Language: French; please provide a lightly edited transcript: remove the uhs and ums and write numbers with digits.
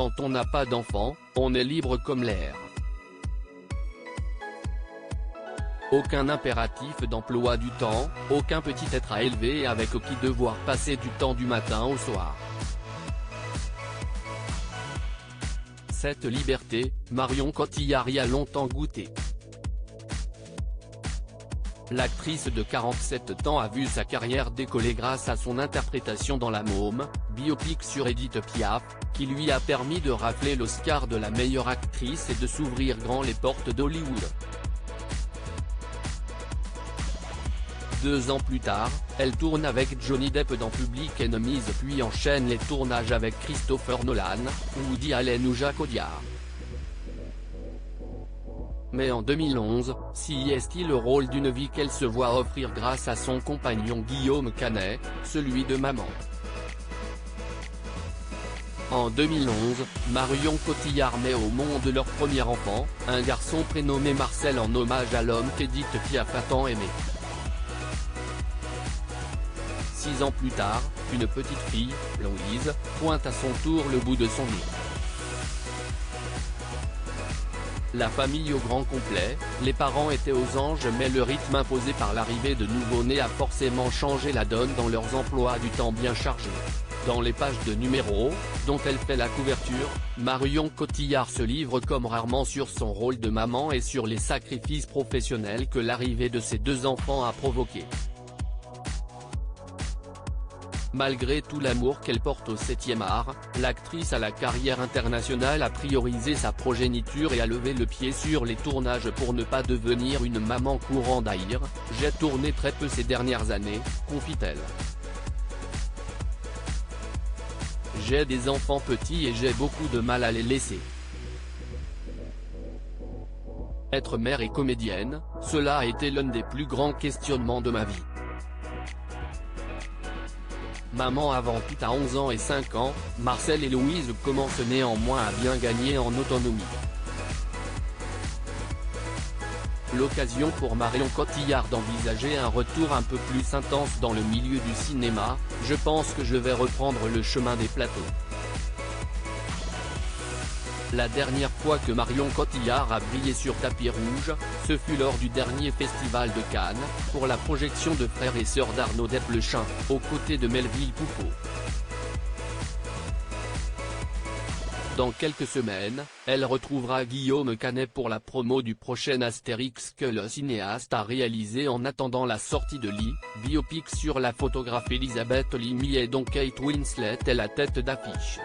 Quand on n'a pas d'enfant, on est libre comme l'air. Aucun impératif d'emploi du temps, aucun petit être à élever avec qui devoir passer du temps du matin au soir. Cette liberté, Marion Cotillard y a longtemps goûté. L'actrice de 47 ans a vu sa carrière décoller grâce à son interprétation dans La Môme, biopic sur Édith Piaf, qui lui a permis de rafler l'Oscar de la meilleure actrice et de s'ouvrir grand les portes d'Hollywood. 2 ans plus tard, elle tourne avec Johnny Depp dans Public Enemies puis enchaîne les tournages avec Christopher Nolan, Woody Allen ou Jacques Audiard. Mais en 2011, s'y est-il le rôle d'une vie qu'elle se voit offrir grâce à son compagnon Guillaume Canet, celui de maman. En 2011, Marion Cotillard met au monde leur premier enfant, un garçon prénommé Marcel en hommage à l'homme qu'Édith Piaf a tant aimé. 6 ans plus tard, une petite fille, Louise, pointe à son tour le bout de son nez. La famille au grand complet, les parents étaient aux anges mais le rythme imposé par l'arrivée de nouveau-nés a forcément changé la donne dans leurs emplois du temps bien chargés. Dans les pages de numéros, dont elle fait la couverture, Marion Cotillard se livre comme rarement sur son rôle de maman et sur les sacrifices professionnels que l'arrivée de ses 2 enfants a provoqué. Malgré tout l'amour qu'elle porte au 7e art, l'actrice à la carrière internationale a priorisé sa progéniture et a levé le pied sur les tournages pour ne pas devenir une maman courant d'haïr. « J'ai tourné très peu ces dernières années », confie-t-elle. « J'ai des enfants petits et j'ai beaucoup de mal à les laisser. Être mère et comédienne, cela a été l'un des plus grands questionnements de ma vie. Maman avant tout à 11 ans et 5 ans, Marcel et Louise commencent néanmoins à bien gagner en autonomie. L'occasion pour Marion Cotillard d'envisager un retour un peu plus intense dans le milieu du cinéma. Je pense que je vais reprendre le chemin des plateaux. La dernière fois que Marion Cotillard a brillé sur tapis rouge, ce fut lors du dernier festival de Cannes, pour la projection de Frères et Sœurs d'Arnaud Desplechin, aux côtés de Melville Poupeau. Dans quelques semaines, elle retrouvera Guillaume Canet pour la promo du prochain Astérix que le cinéaste a réalisé en attendant la sortie de Lee, biopic sur la photographe Elisabeth Limy et dont Kate Winslet est la tête d'affiche.